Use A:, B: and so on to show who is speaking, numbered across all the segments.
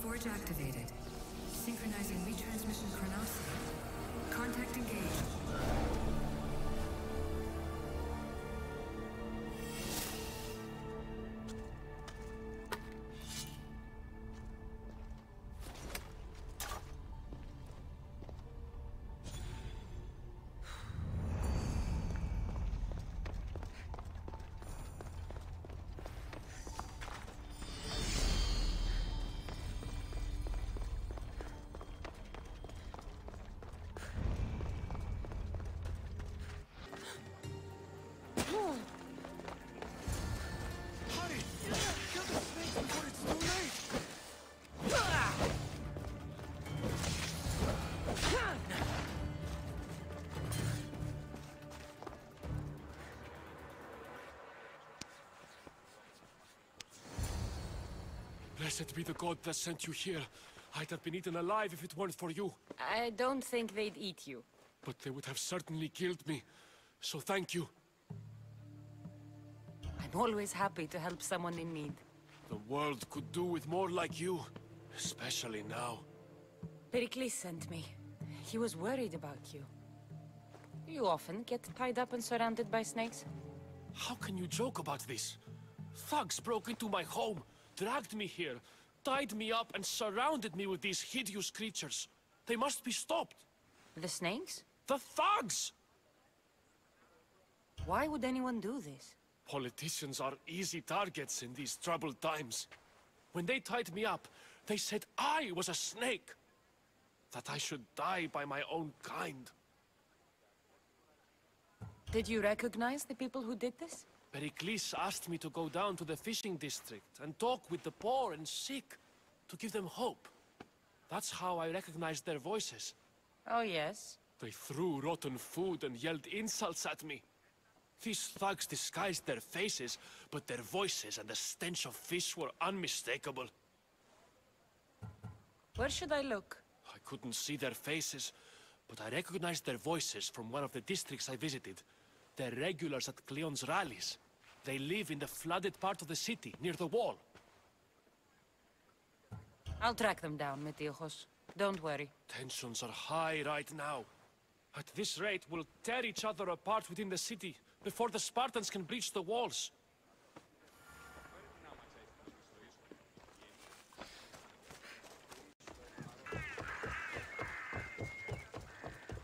A: Forge activated. Synchronizing retransmission chronicity. Contact engaged.
B: Blessed be the god that sent you here. I'd have been eaten alive if it weren't for you.
C: I don't think they'd eat you.
B: But they would have certainly killed me. So thank you.
C: I'm always happy to help someone in need.
B: The world could do with more like you. Especially now.
C: Pericles sent me. He was worried about you. You often get tied up and surrounded by snakes?
B: How can you joke about this? Thugs broke into my home, dragged me here, tied me up and surrounded me with these hideous creatures. They must be stopped.
C: The snakes?
B: The thugs!
C: Why would anyone do this?
B: Politicians are easy targets in these troubled times. When they tied me up, they said I was a snake. That I should die by my own kind.
C: Did you recognize the people who did this?
B: Pericles asked me to go down to the fishing district and talk with the poor and sick, to give them hope. That's how I recognized their voices.
C: Oh, yes?
B: They threw rotten food and yelled insults at me. These thugs disguised their faces, but their voices and the stench of fish were unmistakable.
C: Where should I look?
B: I couldn't see their faces, but I recognized their voices from one of the districts I visited. They're regulars at Cleon's rallies. They live in the flooded part of the city, near the wall.
C: I'll track them down, Metiochos. Don't worry.
B: Tensions are high right now. At this rate, we'll tear each other apart within the city, before the Spartans can breach the walls.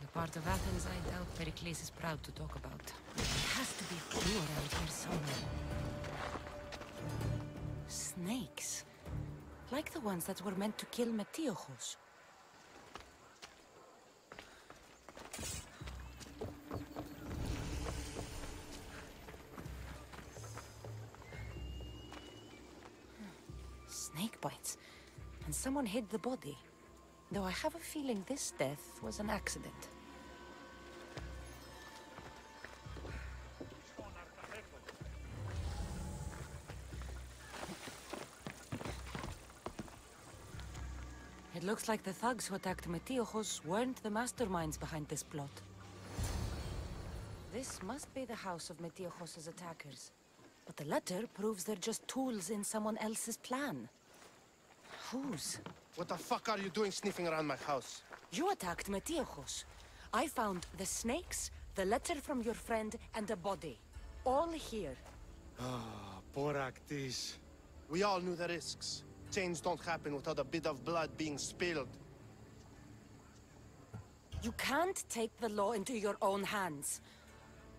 C: The part of Athens I doubt Pericles is proud to talk about. There has to be a clue around here somewhere. Snakes. Like the ones that were meant to kill Metiochos. Snake bites. And someone hid the body. Though I have a feeling this death was an accident. It looks like the thugs who attacked Metiochos weren't the masterminds behind this plot. This must be the house of Metiochos' attackers. But the letter proves they're just tools in someone else's plan. Whose?
D: What the fuck are you doing sniffing around my house?
C: You attacked Metiochos. I found the snakes, the letter from your friend, and a body. All here.
D: Ah, Boraktis. We all knew the risks. Change don't happen without a bit of blood being spilled.
C: You can't take the law into your own hands.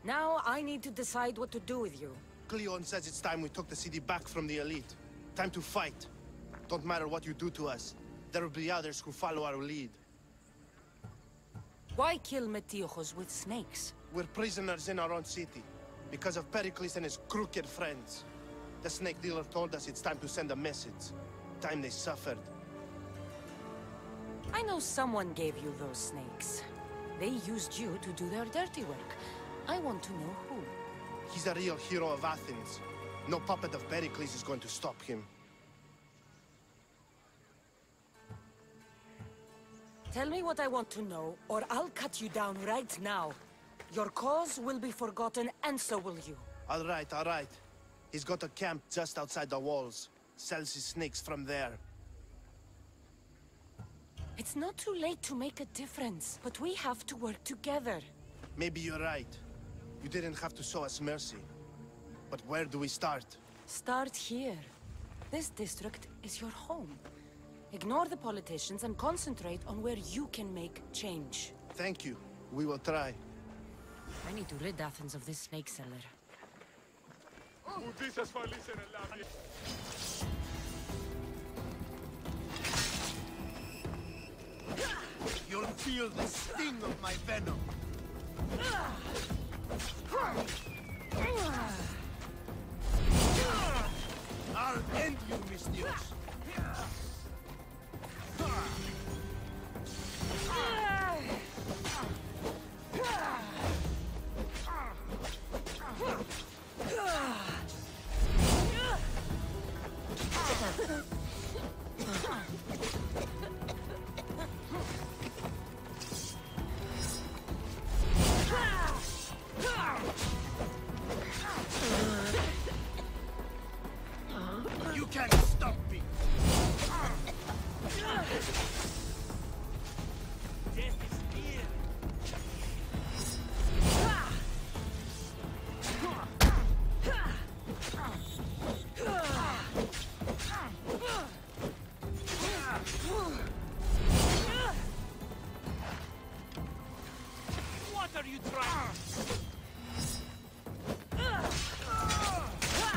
C: Now I need to decide what to do with you.
D: Cleon says it's time we took the city back from the elite. Time to fight. Don't matter what you do to us. There will be others who follow our lead.
C: Why kill Metiochos with snakes?
D: We're prisoners in our own city. Because of Pericles and his crooked friends. The snake dealer told us it's time to send a message. Time they suffered.
C: I know someone gave you those snakes. They used you to do their dirty work. I want to know who.
D: He's a real hero of Athens. No puppet of Pericles is going to stop him.
C: Tell me what I want to know, or I'll cut you down right now. Your cause will be forgotten, and so will you.
D: All right, all right. He's got a camp just outside the walls. Sells his snakes from there.
C: It's not too late to make a difference, but we have to work together.
D: Maybe you're right. You didn't have to show us mercy. But where do we start?
C: Start here. This district is your home. Ignore the politicians and concentrate on where you can make change.
D: Thank you. We will try.
C: I need to rid Athens of this snake seller.
D: You'll feel the sting of my venom. I'll end you, Mistios. You can't stop me. Death is near. What are you trying?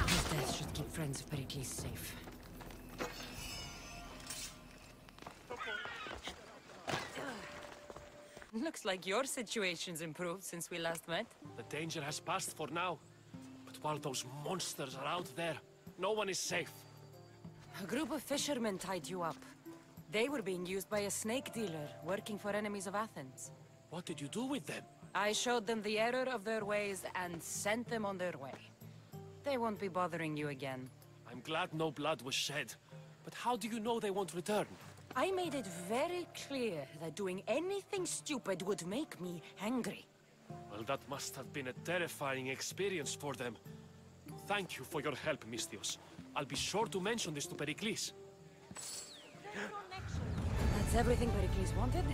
C: His death should keep friends of Pericles safe. Looks like your situation's improved since we last met.
B: The danger has passed for now. But while those monsters are out there, no one is safe.
C: A group of fishermen tied you up. They were being used by a snake dealer, working for enemies of Athens.
B: What did you do with them?
C: I showed them the error of their ways and sent them on their way. They won't be bothering you again.
B: I'm glad no blood was shed. But how do you know they won't return?
C: I made it very clear that doing anything stupid would make me angry.
B: Well, that must have been a terrifying experience for them. Thank you for your help, Mistios. I'll be sure to mention this to Pericles.
C: That's everything Pericles wanted.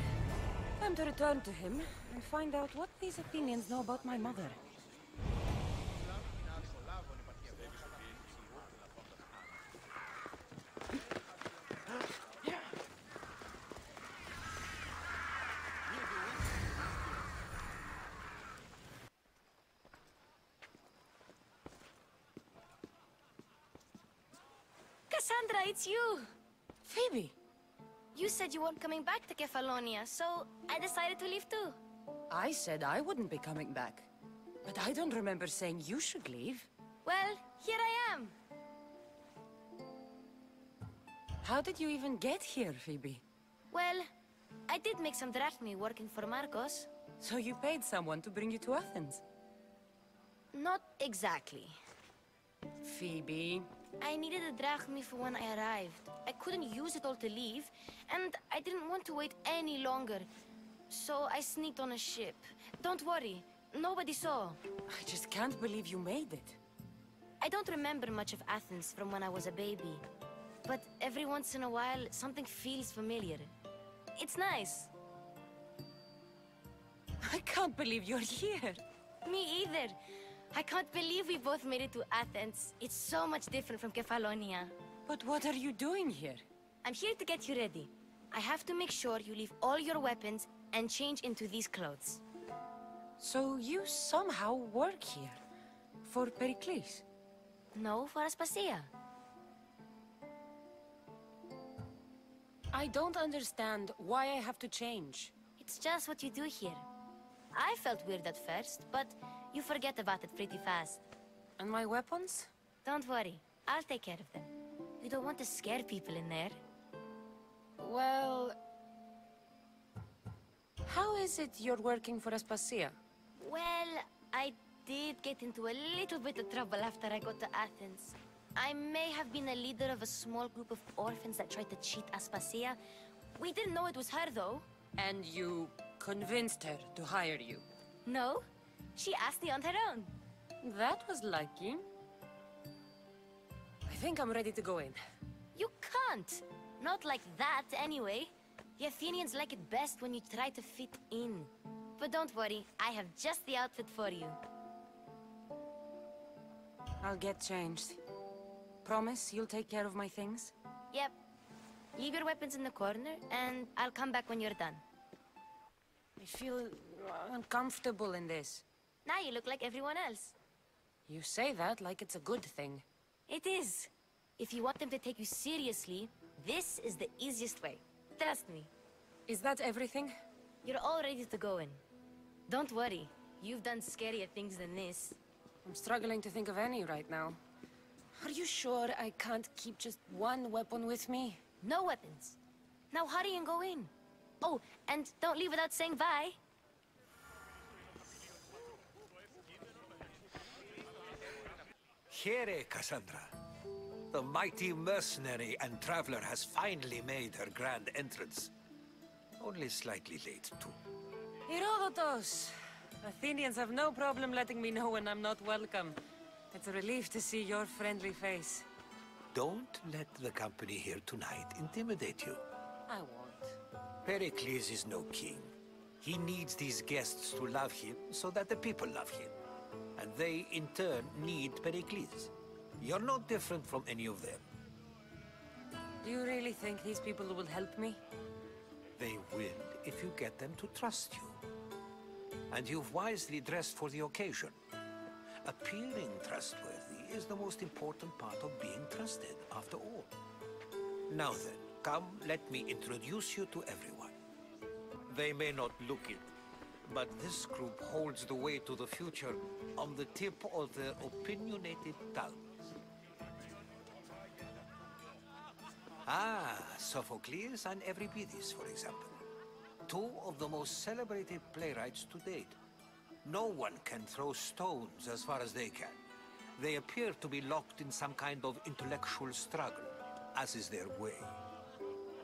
C: Time to return to him and find out what these Athenians know about my mother.
E: Cassandra, it's you!
C: Phoebe!
E: You said you weren't coming back to Kefalonia, so I decided to leave too.
C: I said I wouldn't be coming back. But I don't remember saying you should leave.
E: Well, here I am.
C: How did you even get here, Phoebe?
E: Well, I did make some drachmi working for Marcos.
C: So you paid someone to bring you to Athens?
E: Not exactly.
C: Phoebe...
E: I needed a drachmi for when I arrived. I couldn't use it all to leave, and I didn't want to wait any longer. So I sneaked on a ship. Don't worry, nobody saw.
C: I just can't believe you made it.
E: I don't remember much of Athens from when I was a baby. But every once in a while, something feels familiar. It's nice.
C: I can't believe you're here.
E: Me either. I can't believe we both made it to Athens. It's so much different from Kefalonia.
C: But what are you doing here?
E: I'm here to get you ready. I have to make sure you leave all your weapons and change into these clothes.
C: So you somehow work here? For Pericles?
E: No, for Aspasia.
C: I don't understand why I have to change.
E: It's just what you do here. I felt weird at first, but you forget about it pretty fast.
C: And my weapons?
E: Don't worry, I'll take care of them. You don't want to scare people in there.
C: Well... How is it you're working for Aspasia?
E: Well, I did get into a little bit of trouble after I got to Athens. I may have been a leader of a small group of orphans that tried to cheat Aspasia. We didn't know it was her, though.
C: And you convinced her to hire you?
E: No, she asked me on her own.
C: That was lucky. I think I'm ready to go in.
E: You can't. Not like that, anyway. The Athenians like it best when you try to fit in. But don't worry, I have just the outfit for you.
C: I'll get changed. Promise you'll take care of my things?
E: Yep. Leave your weapons in the corner, and I'll come back when you're done.
C: I feel uncomfortable in this.
E: Now you look like everyone else.
C: You say that like it's a good thing.
E: It is. If you want them to take you seriously, this is the easiest way. Trust me.
C: Is that everything?
E: You're all ready to go in. Don't worry. You've done scarier things than this.
C: I'm struggling to think of any right now. Are you sure I can't keep just one weapon with me?
E: No weapons. Now hurry and go in. Oh, and don't leave without saying bye.
F: Here, Cassandra. The mighty mercenary and traveler has finally made her grand entrance. Only slightly late, too.
C: Herodotus! Athenians have no problem letting me know when I'm not welcome. It's a relief to see your friendly face.
F: Don't let the company here tonight intimidate you.
C: I won't.
F: Pericles is no king. He needs these guests to love him so that the people love him. And they, in turn, need Pericles. You're no different from any of them.
C: Do you really think these people will help me?
F: They will if you get them to trust you. And you've wisely dressed for the occasion. Appearing trustworthy is the most important part of being trusted, after all. Now then, come, let me introduce you to everyone. They may not look it, but this group holds the way to the future on the tip of their opinionated tongues. Ah, Sophocles and Euripides, for example. Two of the most celebrated playwrights to date. No one can throw stones as far as they can. They appear to be locked in some kind of intellectual struggle, as is their way.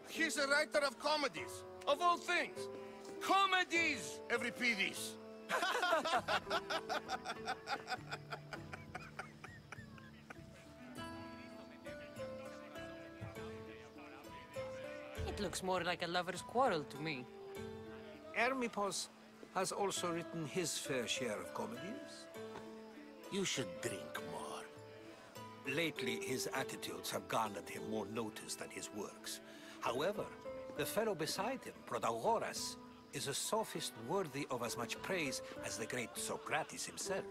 D: He's a writer of comedies, of all things. Comedies, Euripides.
C: It looks more like a lover's quarrel to me.
F: Hermippos has also written his fair share of comedies. You should drink more. Lately, his attitudes have garnered him more notice than his works. However, the fellow beside him, Protagoras, is a sophist worthy of as much praise as the great Socrates himself.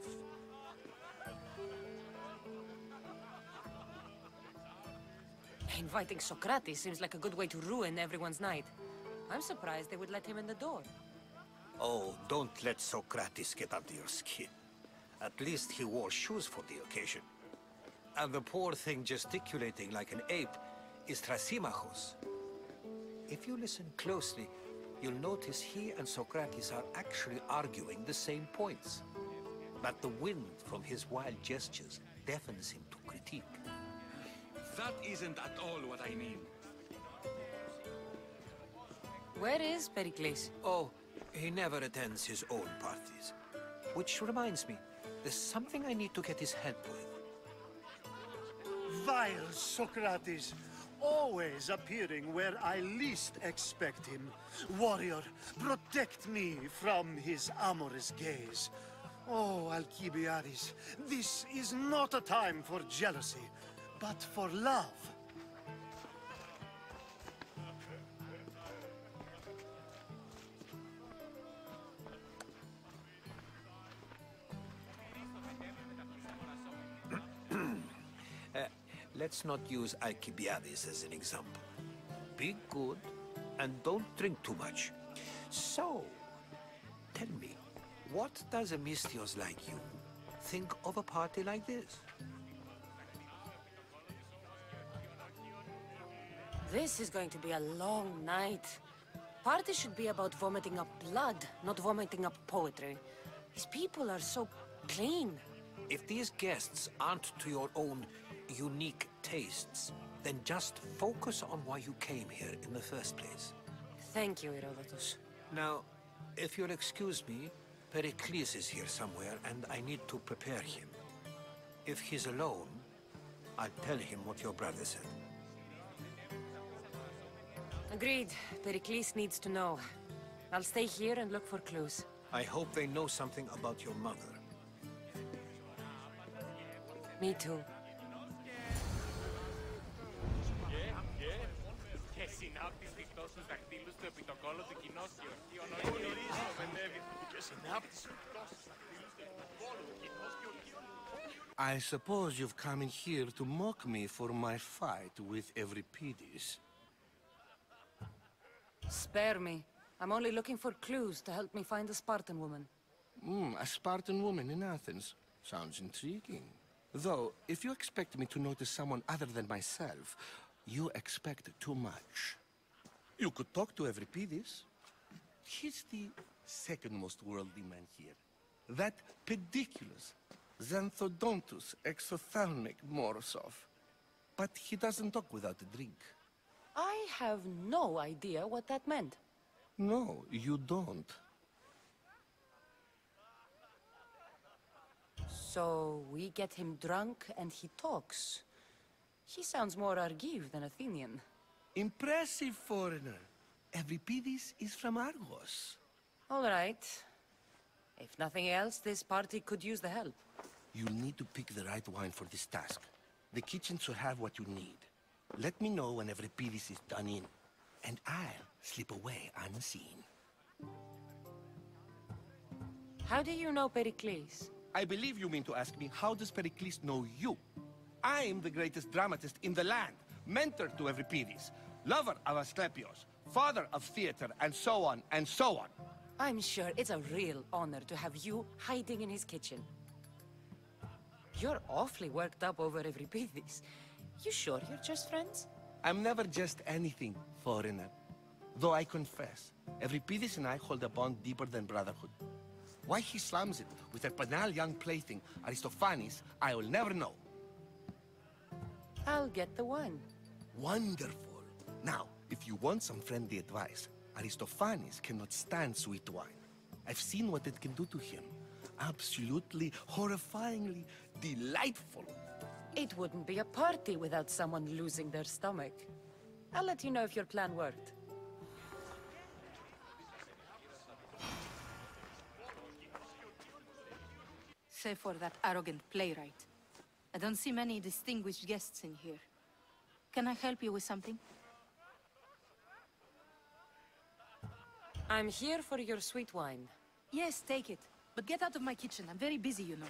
C: Inviting Socrates seems like a good way to ruin everyone's night. I'm surprised they would let him in the door.
F: Oh, don't let Socrates get under your skin. At least he wore shoes for the occasion. And the poor thing gesticulating like an ape is Thrasymachos. If you listen closely, you'll notice he and Socrates are actually arguing the same points. But the wind from his wild gestures deafens him to critique.
G: That isn't at all what I mean.
C: Where is Pericles?
F: Oh, he never attends his own parties. Which reminds me, there's something I need to get his help with.
H: Vile Socrates, always appearing where I least expect him. Warrior, protect me from his amorous gaze. Oh, Alcibiades, this is not a time for jealousy, but for love.
F: Let's not use Alcibiades as an example. Be good, and don't drink too much. So, tell me, what does a Mystios like you think of a party like this?
C: This is going to be a long night. Party should be about vomiting up blood, not vomiting up poetry. These people are so clean.
F: If these guests aren't to your own unique tastes, then just focus on why you came here in the first place.
C: Thank you, Herodotus.
F: Now, if you'll excuse me, Pericles is here somewhere, and I need to prepare him. If he's alone, I'll tell him what your brother said.
C: Agreed. Pericles needs to know. I'll stay here and look for clues.
F: I hope they know something about your mother.
C: Me too.
I: I suppose you've come in here to mock me for my fight with Euripides.
C: Spare me. I'm only looking for clues to help me find a Spartan woman.
I: A Spartan woman in Athens. Sounds intriguing. Though, if you expect me to notice someone other than myself, you expect too much. You could talk to Euripides. He's the second most worldly man here. That pediculous, xanthodontus exothalmic Morosov. But he doesn't talk without a drink.
C: I have no idea what that meant.
I: No, you don't.
C: So we get him drunk and he talks. He sounds more Argive than Athenian.
I: Impressive, foreigner. Euripides is from Argos.
C: All right. If nothing else, this party could use the help.
I: You'll need to pick the right wine for this task. The kitchen should have what you need. Let me know when Euripides is done in, and I'll slip away unseen.
C: How do you know Pericles?
I: I believe you mean to ask me, how does Pericles know you? I'm the greatest dramatist in the land, mentor to Euripides, lover of Asclepios, father of theater, and so on, and so on.
C: I'm sure it's a real honor to have you hiding in his kitchen. You're awfully worked up over Euripides. You sure you're just friends?
I: I'm never just anything, foreigner. Though I confess, Euripides and I hold a bond deeper than brotherhood. Why he slams it with a banal young plaything, Aristophanes, I will never know.
C: I'll get the wine.
I: Wonderful. Now, if you want some friendly advice, Aristophanes cannot stand sweet wine. I've seen what it can do to him. Absolutely, horrifyingly delightful.
C: It wouldn't be a party without someone losing their stomach. I'll let you know if your plan worked.
J: Save for that arrogant playwright. I don't see many distinguished guests in here. Can I help you with something?
C: I'm here for your sweet wine.
J: Yes, take it. But get out of my kitchen. I'm very busy, you know.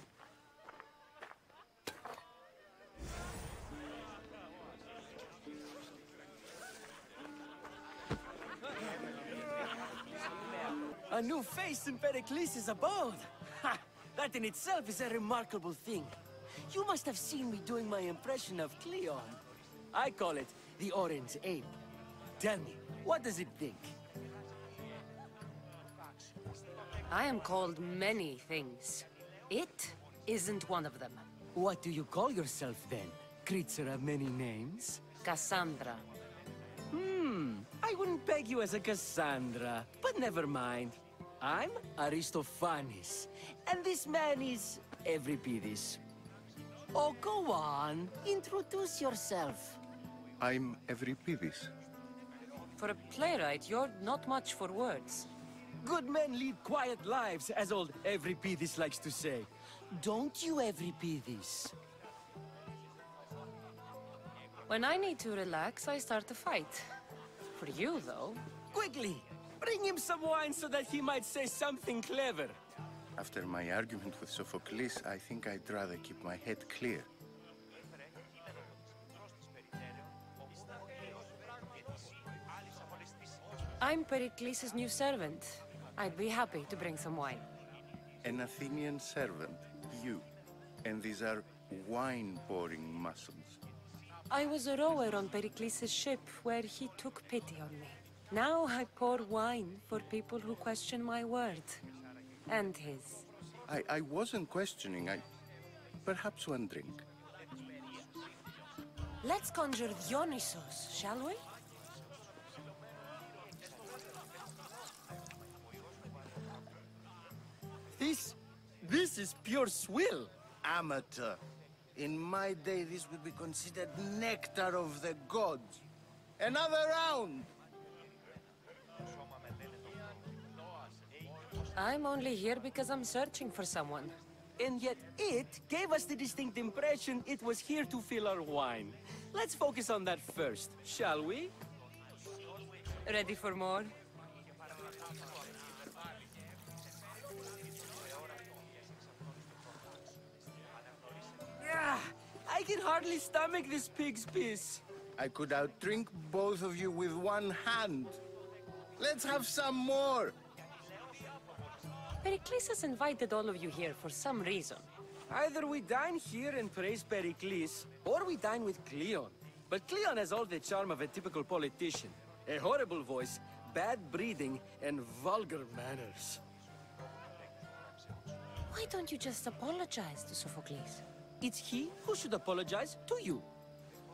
K: A new face in Pericles' abode! Ha! That in itself is a remarkable thing. You must have seen me doing my impression of Cleon. I call it the Orange Ape. Tell me, what does it think?
C: I am called many things. It isn't one of them.
K: What do you call yourself then? Creature of many names?
C: Cassandra.
K: I wouldn't peg you as a Cassandra, but never mind. I'm Aristophanes, and this man is Euripides. Oh, go on. Introduce yourself.
L: I'm Euripides.
C: For a playwright, you're not much for words.
K: Good men lead quiet lives, as old Euripides likes to say. Don't you, Euripides?
C: When I need to relax, I start a fight. For you, though...
K: Quickly! Bring him some wine so that he might say something clever.
L: After my argument with Sophocles, I think I'd rather keep my head clear.
C: I'm Pericles' new servant. I'd be happy to bring some wine.
L: An Athenian servant, you. And these are wine-pouring muscles.
C: I was a rower on Pericles' ship where he took pity on me. Now I pour wine for people who question my word. And his.
L: I wasn't questioning, perhaps one drink.
C: Let's conjure Dionysos, shall we?
K: This is pure swill.
L: Amateur. In my day, this would be considered nectar of the gods. Another round!
C: I'm only here because I'm searching for someone.
K: And yet it gave us the distinct impression it was here to fill our wine. Let's focus on that first, shall we?
C: Ready for more?
K: Yeah, I can hardly stomach this pig's piss.
L: I could outdrink both of you with one hand. Let's have some more!
C: Pericles has invited all of you here for some reason.
K: Either we dine here and praise Pericles, or we dine with Cleon. But Cleon has all the charm of a typical politician. A horrible voice, bad breeding, and vulgar manners.
C: Why don't you just apologize to Sophocles?
K: It's he who should apologize to you.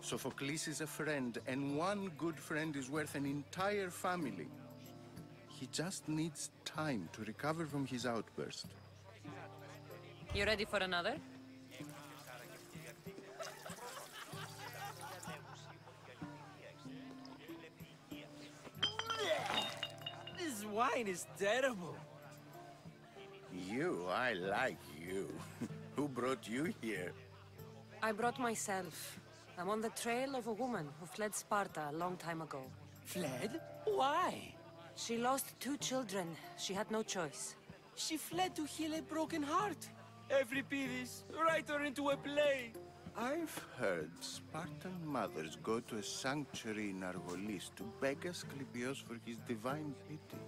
L: Sophocles is a friend, and one good friend is worth an entire family. He just needs time to recover from his outburst.
C: You ready for another?
K: This wine is terrible.
L: I like you. Who brought you here?
C: I brought myself. I'm on the trail of a woman who fled Sparta a long time ago.
K: Fled? Why?
C: She lost 2 children. She had no choice.
K: She fled to heal a broken heart. Euripides, write her into a play.
L: I've heard Spartan mothers go to a sanctuary in Argolis to beg Asclepios for his divine pity.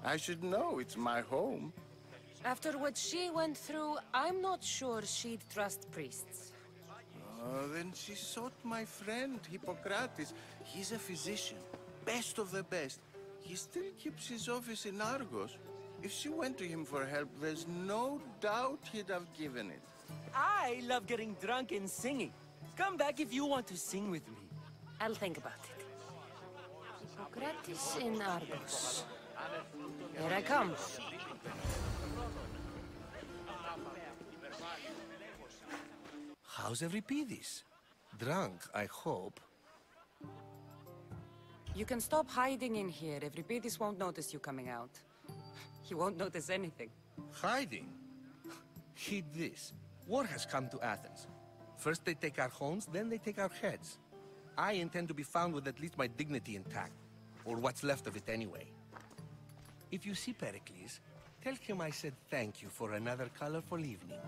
L: I should know, it's my home.
C: After what she went through, I'm not sure she'd trust priests.
L: Oh, then she sought my friend, Hippocrates. He's a physician, best of the best. He still keeps his office in Argos. If she went to him for help, there's no doubt he'd have given it.
K: I love getting drunk and singing. Come back if you want to sing with me.
C: I'll think about it. Hippocrates in Argos. Here I come.
I: How's Euripides? Drunk, I hope.
C: You can stop hiding in here. Euripides won't notice you coming out. He won't notice anything.
I: Hiding? Heed this. War has come to Athens. First they take our homes, then they take our heads. I intend to be found with at least my dignity intact. Or what's left of it anyway. If you see Pericles, tell him I said thank you for another colorful evening.